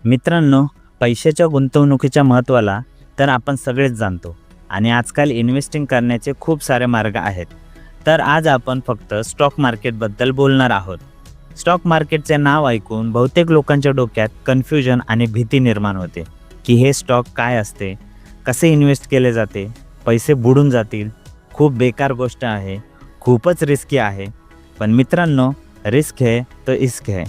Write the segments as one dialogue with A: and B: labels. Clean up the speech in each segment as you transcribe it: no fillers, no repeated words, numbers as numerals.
A: मित्रांनो, पैशाच्या गुंतवणुकीच्या महत्त्वाला तर आपण सगळेच जाणतो आणि आजकाल इन्व्हेस्टिंग करण्याचे खूप सारे मार्ग आहेत. तर आज आपण फक्त स्टॉक मार्केटबद्दल बोलणार आहोत. स्टॉक मार्केटचे नाव ऐकून बहुतेक लोकांच्या डोक्यात कन्फ्युजन आणि भीती निर्माण होते की हे स्टॉक काय असते, कसे इन्व्हेस्ट केले जाते, पैसे बुडून जातील, खूप बेकार गोष्ट आहे, खूपच रिस्की आहे. पण मित्रांनो, रिस्क है तो इश्क है.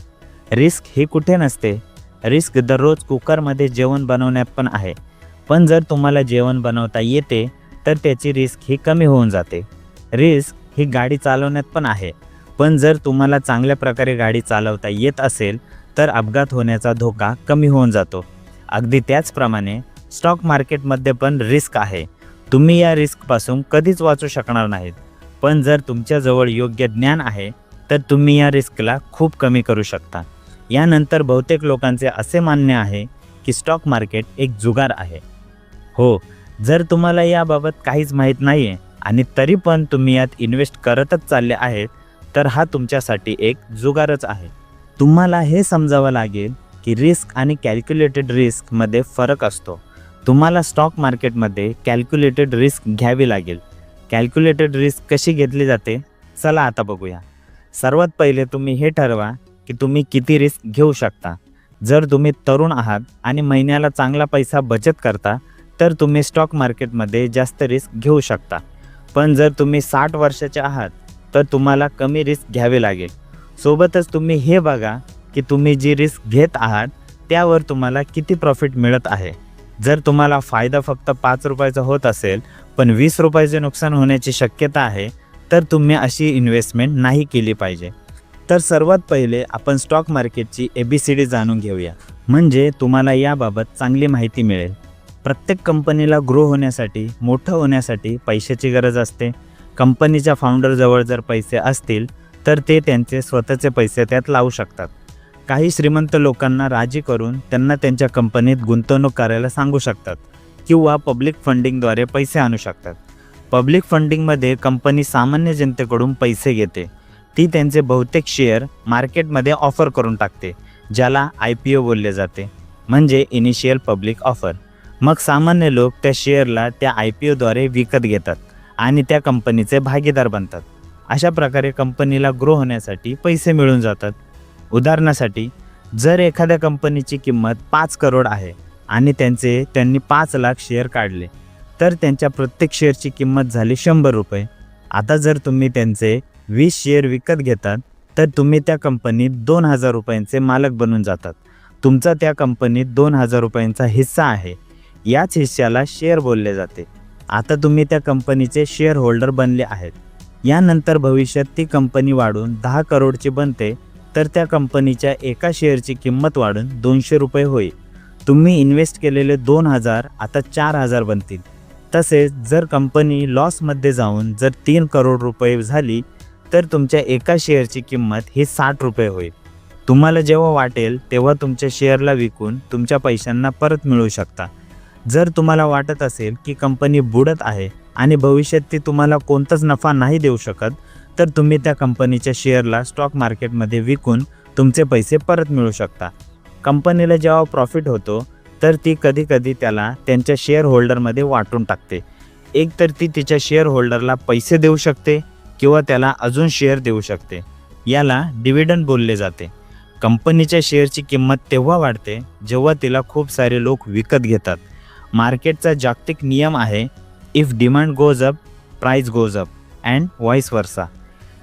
A: रिस्क ही कुठे नसते. रिस्क दररोज कुकरमध्ये जेवण बनवण्यात पण आहे. पण जर तुम्हाला जेवण बनवता येते तर त्याची रिस्क ही कमी होऊन जाते. रिस्क ही गाडी चालवण्यात पण आहे. पण जर तुम्हाला चांगल्या प्रकारे गाडी चालवता येत असेल तर अपघात होण्याचा धोका कमी होऊन जातो. अगदी त्याचप्रमाणे स्टॉक मार्केटमध्ये पण रिस्क आहे. तुम्ही या रिस्कपासून कधीच वाचू शकणार नाहीत. पण जर तुमच्याजवळ योग्य ज्ञान आहे तर तुम्ही या रिस्कला खूप कमी करू शकता. यानंतर बहुतेक लोकांचे असे मानणे आहे की स्टॉक मार्केट एक जुगार आहे. हो, जर तुम्हाला याबाबत काहीच माहीत नाही आहे आणि तरी पण तुम्ही यात इन्व्हेस्ट करतच चालले आहेत तर हा तुमच्यासाठी एक जुगारच आहे. तुम्हाला हे समजावं लागेल की रिस्क आणि कॅल्क्युलेटेड रिस्कमध्ये फरक असतो. तुम्हाला स्टॉक मार्केटमध्ये कॅल्क्युलेटेड रिस्क घ्यावी लागेल. कॅल्क्युलेटेड रिस्क कशी घेतली जाते, चला आता बघूया. सर्वात पहिले तुम्ही हे ठरवा की तुम्ही किती रिस्क घेऊ शकता. जर तुम्ही तरुण आहात आणि महिन्याला चांगला पैसा बचत करता तर तुम्ही स्टॉक मार्केटमध्ये जास्त रिस्क घेऊ शकता. पण जर तुम्ही 60 वर्षाचे आहात तर तुम्हाला कमी रिस्क घ्यावी लागेल. सोबतच तुम्ही हे बघा की तुम्ही जी रिस्क घेत आहात त्यावर तुम्हाला किती प्रॉफिट मिळत आहे. जर तुम्हाला फायदा फक्त 5 रुपयाचा होत असेल पण 20 रुपयाचे नुकसान होण्याची शक्यता आहे तर तुम्ही अशी इन्व्हेस्टमेंट नाही केली पाहिजे. तर सर्वात पहिले आपण स्टॉक मार्केटची ABCD जाणून घेऊया, म्हणजे तुम्हाला याबाबत चांगली माहिती मिळेल. प्रत्येक कंपनीला ग्रो होण्यासाठी, मोठं होण्यासाठी पैशाची गरज असते. कंपनीच्या फाउंडरजवळ जर पैसे असतील तर ते त्यांचे स्वतःचे पैसे त्यात लावू शकतात. काही श्रीमंत लोकांना राजी करून त्यांना त्यांच्या कंपनीत गुंतवणूक करायला सांगू शकतात किंवा पब्लिक फंडिंगद्वारे पैसे आणू शकतात. पब्लिक फंडिंगमध्ये कंपनी सामान्य जनतेकडून पैसे घेते. ती त्यांचे बहुतेक शेअर मार्केटमध्ये ऑफर करून टाकते, ज्याला IPO बोलले जाते, म्हणजे इनिशियल पब्लिक ऑफर. मग सामान्य लोक त्या शेअरला त्या IPOद्वारे विकत घेतात आणि त्या कंपनीचे भागीदार बनतात. अशा प्रकारे कंपनीला ग्रो होण्यासाठी पैसे मिळून जातात. उदाहरणासाठी, जर एखाद्या कंपनीची किंमत 5 करोड आहे आणि त्यांनी 5 लाख शेअर काढले तर त्यांच्या प्रत्येक शेअरची किंमत झाली 100 रुपये. आता जर तुम्ही त्यांचे 20 शेअर विकत घेतात तर तुम्ही त्या कंपनीत 2000 रुपयांचे मालक बनून जातात. तुमचा त्या कंपनीत 2000 रुपयांचा हिस्सा आहे. याच हिस्स्याला शेअर बोलले जाते. आता तुम्ही त्या कंपनीचे शेअर होल्डर बनले आहेत. यानंतर भविष्यात ती कंपनी वाढून 10 करोडची बनते तर त्या कंपनीच्या एका शेअरची किंमत वाढून 200 रुपये होईल. तुम्ही इन्व्हेस्ट केलेले 2000 आता 4000 बनतील. तसेच जर कंपनी लॉसमध्ये जाऊन जर 3 करोड रुपये झाली तर तुमच्या एका शेअरची किंमत ही 60 रुपये होईल. तुम्हाला जेव्हा वाटेल तेव्हा तुमच्या शेअरला विकून तुमच्या पैशांना परत मिळवू शकता. जर तुम्हाला वाटत असेल की कंपनी बुडत आहे आणि भविष्यात ती तुम्हाला कोणताच नफा नाही देऊ शकत तर तुम्ही त्या कंपनीच्या शेअरला स्टॉक मार्केटमध्ये विकून तुमचे पैसे परत मिळवू शकता. कंपनीला जेव्हा प्रॉफिट होतो तर ती कधीकधी त्याला त्यांच्या शेअर होल्डरमध्ये वाटून टाकते. एक तर ती तिच्या शेअर होल्डरला पैसे देऊ शकते किंवा त्याला अजून शेअर देऊ शकते. याला डिव्हिडंड बोलले जाते. कंपनीच्या शेअरची किंमत तेव्हा वाढते जेव्हा तिला खूप सारे लोक विकत घेतात. मार्केटचा जागतिक नियम आहे, if demand goes up price goes up and vice versa.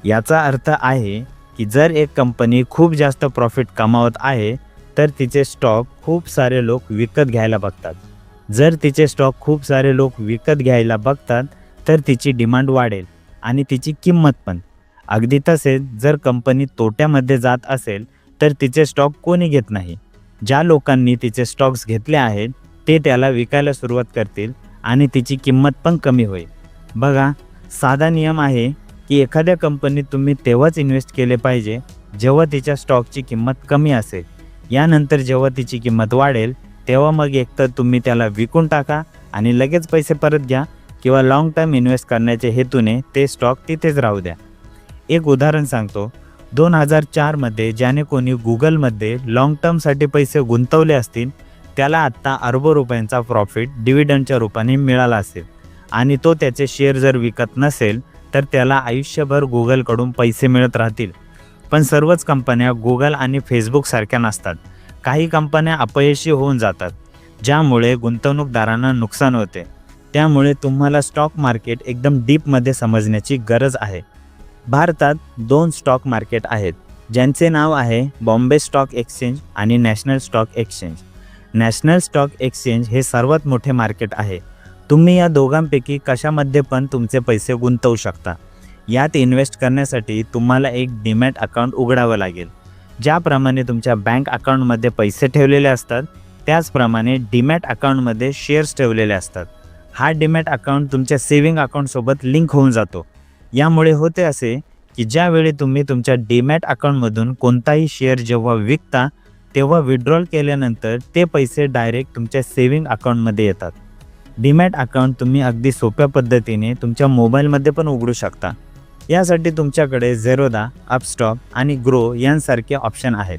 A: याचा अर्थ आहे की जर एक कंपनी खूप जास्त प्रॉफिट कमावत आहे तर तिचे स्टॉक खूप सारे लोक विकत घ्यायला बघतात. जर तिचे स्टॉक खूप सारे लोक विकत घ्यायला बघतात तर तिची डिमांड वाढेल आणि तिची किंमत पण. अगदी तसेच जर कंपनी तोट्यामध्ये जात असेल तर तिचे स्टॉक कोणी घेत नाही. ज्या लोकांनी तिचे स्टॉक्स घेतले आहेत ते त्याला विकायला सुरुवात करतील आणि तिची किंमत पण कमी होईल. बघा, साधा नियम आहे की एखाद्या कंपनीत तुम्ही तेव्हाच इन्व्हेस्ट केले पाहिजे जेव्हा तिच्या स्टॉकची किंमत कमी असेल. यानंतर जेव्हा तिची किंमत वाढेल तेव्हा मग एकतर तुम्ही त्याला विकून टाका आणि लगेच पैसे परत घ्या किंवा लाँग टर्म इन्व्हेस्ट करण्याच्या हेतूने ते स्टॉक तिथेच राहू द्या. एक उदाहरण सांगतो. 2004मध्ये ज्याने कोणी गुगलमध्ये लाँग टर्मसाठी पैसे गुंतवले असतील त्याला आत्ता अरबो रुपयांचा प्रॉफिट डिव्हिडंडच्या रूपाने मिळाला असेल आणि तो त्याचे शेअर जर विकत नसेल तर त्याला आयुष्यभर गुगलकडून पैसे मिळत राहतील. पण सर्वच कंपन्या गुगल आणि फेसबुकसारख्या नसतात. काही कंपन्या अपयशी होऊन जातात, ज्यामुळे गुंतवणूकदारांना नुकसान होते. त्यामुळे तुम्हाला स्टॉक मार्केट एकदम डीपमध्ये समजण्याची गरज आहे. भारतात 2 स्टॉक मार्केट आहेत, ज्यांचे नाव आहे बॉम्बे स्टॉक एक्सचेंज आणि national stock exchange. National stock exchange हे सर्वात मोठे मार्केट आहे. तुम्ही या दोघांपैकी कशामध्ये पण तुमचे पैसे गुंतवू शकता. यात इन्व्हेस्ट करण्यासाठी तुम्हाला एक डीमॅट अकाउंट उघडावं लागेल. ज्याप्रमाणे तुमच्या बँक अकाउंटमध्ये पैसे ठेवलेले असतात त्याचप्रमाणे डीमॅट अकाउंटमध्ये शेअर्स ठेवलेले असतात. हा डीमॅट अकाउंट तुमच्या सेव्हिंग अकाउंटसोबत लिंक होऊन जातो. यामुळे होते असे की ज्यावेळी तुम्ही तुमच्या डीमॅट अकाउंटमधून कोणताही शेअर जेव्हा विकता तेव्हा विड्रॉल केल्यानंतर ते पैसे डायरेक्ट तुमच्या सेव्हिंग अकाउंटमध्ये येतात. डीमॅट अकाउंट तुम्ही अगदी सोप्या पद्धतीने तुमच्या मोबाईलमध्ये पण उघडू शकता. यासाठी तुमच्याकडे झेरोदा, अपस्टॉक आणि ग्रो यांसारखे ऑप्शन आहेत.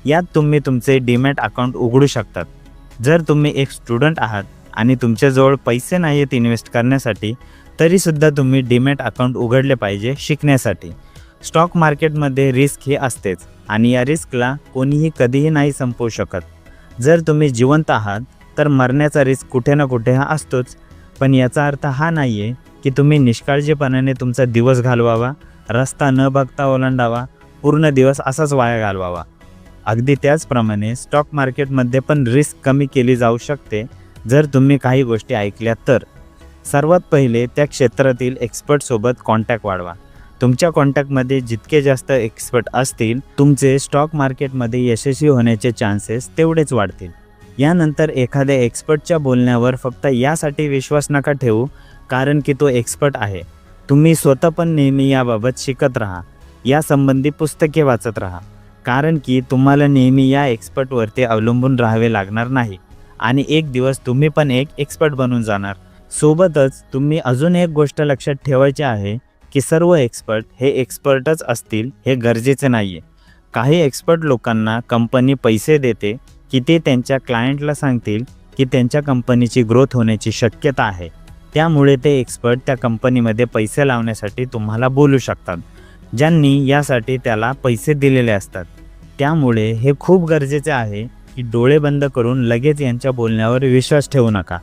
A: यात तुम्ही तुमचे डीमॅट अकाउंट उघडू शकतात. जर तुम्ही एक स्टुडंट आहात आणि तुमच्याजवळ पैसे नाही आहेत इन्व्हेस्ट करण्यासाठी तरीसुद्धा तुम्ही डीमॅट अकाउंट उघडले पाहिजे शिकण्यासाठी. स्टॉक मार्केटमध्ये रिस्क हे असतेच आणि या रिस्कला कोणीही कधीही नाही संपवू शकत. जर तुम्ही जिवंत आहात तर मरण्याचा रिस्क कुठे ना कुठे हा असतोच. पण याचा अर्थ हा नाही आहे की तुम्ही निष्काळजीपणाने तुमचा दिवस घालवावा, रस्ता न बघता ओलांडावा, पूर्ण दिवस असाच वाया घालवावा. अगदी त्याचप्रमाणे स्टॉक मार्केटमध्ये पण रिस्क कमी केली जाऊ शकते जर तुम्ही काही गोष्टी ऐकल्या तर. सर्वात पहिले त्या क्षेत्रातील एक्सपर्टसोबत कॉन्टॅक्ट वाढवा. तुमच्या कॉन्टॅक्टमध्ये जितके जास्त एक्सपर्ट असतील तुमचे स्टॉक मार्केटमध्ये यशस्वी होण्याचे चान्सेस तेवढेच वाढतील. यानंतर एखाद्या एक्सपर्टच्या बोलण्यावर फक्त यासाठी विश्वास नका ठेवू कारण की तो एक्सपर्ट आहे. तुम्ही स्वतः पण नेहमी याबाबत शिकत राहा, यासंबंधी पुस्तके वाचत राहा, कारण की तुम्हाला नेहमी या एक्सपर्टवरती अवलंबून राहावे लागणार नाही आणि एक दिवस तुम्ही पण एक एक्सपर्ट बनून जाणार. सोबतच तुम्ही अजून एक गोष्ट लक्षात ठेवायची आहे की सर्व एक्सपर्ट हे एक्सपर्टच असतील हे गरजेचे नाही आहे. काही एक्सपर्ट लोकांना कंपनी पैसे देते की ते त्यांच्या क्लायंटला सांगतील की त्यांच्या कंपनीची ग्रोथ होण्याची शक्यता आहे. त्यामुळे ते एक्सपर्ट त्या कंपनीमध्ये पैसे लावण्यासाठी तुम्हाला बोलू शकतात, ज्यांनी यासाठी त्याला पैसे दिलेले असतात. त्यामुळे हे खूप गरजेचे आहे की डोळे बंद करून लगेच यांच्या बोलण्यावर विश्वास ठेवू नका.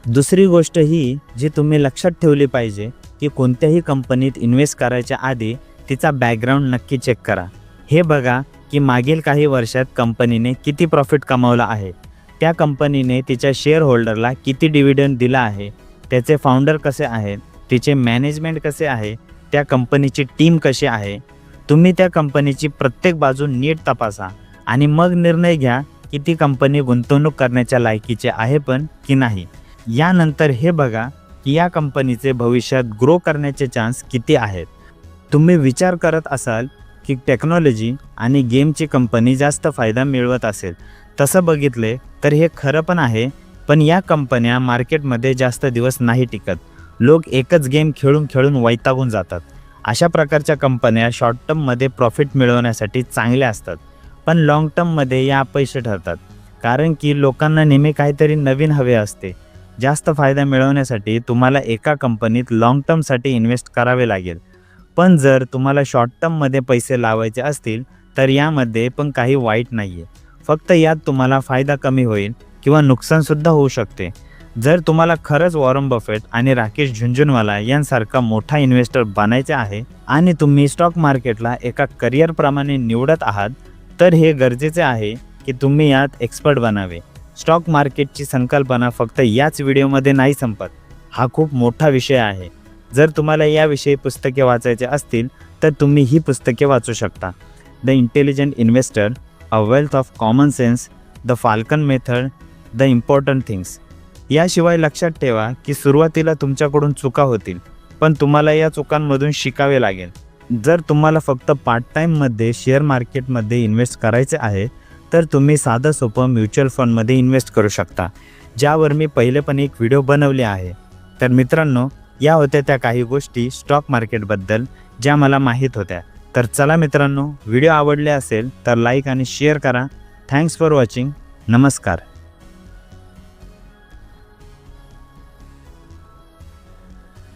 A: दुसरी गोष्ट ही जी तुम्ही लक्षात ठेवली पाहिजे की कोणत्याही कंपनीत इन्व्हेस्ट करायच्या आधी तिचा बॅकग्राऊंड नक्की चेक करा. हे बघा की मागील काही वर्षात कंपनीने किती प्रॉफिट कमावला आहे, त्या कंपनीने तिच्या शेअर होल्डरला किती डिव्हिडंड दिला आहे, त्याचे फाउंडर कसे आहेत, तिचे मॅनेजमेंट कसे आहे, त्या कंपनीची टीम कशी आहे. तुम्ही त्या कंपनीची प्रत्येक बाजू नीट तपासा आणि मग निर्णय घ्या की ती कंपनी गुंतवणूक करण्याच्या लायकीचे आहे पण की नाही. यानंतर हे बघा की या कंपनीचे भविष्यात ग्रो करण्याचे चान्स किती आहेत. तुम्ही विचार करत असाल की टेक्नॉलॉजी आणि गेमची कंपनी जास्त फायदा मिळवत असेल. तसं बघितले तर हे खरं पण आहे, पण या कंपन्या मार्केटमध्ये जास्त दिवस नाही टिकत. लोक एकच गेम खेळून खेळून वैतागून जातात. अशा प्रकारच्या कंपन्या शॉर्ट टर्ममध्ये प्रॉफिट मिळवण्यासाठी चांगल्या असतात, पण लाँग टर्ममध्ये या अपयशी ठरतात, कारण की लोकांना नेहमी काहीतरी नवीन हवे असते. जास्त फायदा मिळवण्यासाठी तुम्हाला एका कंपनीत लाँग टर्मसाठी इन्व्हेस्ट करावे लागेल. पण जर तुम्हाला शॉर्ट टर्ममध्ये पैसे लावायचे असतील तर यामध्ये पण काही वाईट नाही आहे. फक्त यात तुम्हाला फायदा कमी होईल किंवा नुकसानसुद्धा होऊ शकते. जर तुम्हाला खरंच वॉरन बफेट आणि राकेश झुनझुनवाला यांसारखा मोठा इन्व्हेस्टर बनायचे आहे आणि तुम्ही स्टॉक मार्केटला एका करिअरप्रमाणे निवडत आहात तर हे गरजेचे आहे की तुम्ही यात एक्सपर्ट बनावे. स्टॉक मार्केटची संकल्पना फक्त याच व्हिडिओमध्ये नाही संपत. हा खूप मोठा विषय आहे. जर तुम्हाला याविषयी पुस्तके वाचायचे असतील तर तुम्ही ही पुस्तके वाचू शकता. The intelligent investor, a wealth of common sense, the falcon method, the important things. याशिवाय लक्षात ठेवा की सुरुवातीला तुमच्याकडून चुका होतील, पण तुम्हाला या चुकांमधून शिकावे लागेल. जर तुम्हाला फक्त पार्ट टाईममध्ये शेअर मार्केटमध्ये इन्व्हेस्ट करायचे आहे तर तुम्ही साधं सोपं म्युच्युअल फंडमध्ये इन्व्हेस्ट करू शकता, ज्यावर मी पहिले पण एक व्हिडिओ बनवले आहे. तर मित्रांनो, या होत्या त्या काही गोष्टी स्टॉक मार्केटबद्दल ज्या मला माहीत होत्या. तर चला मित्रांनो, व्हिडिओ आवडले असेल तर लाईक आणि शेअर करा. Thanks for watching. नमस्कार.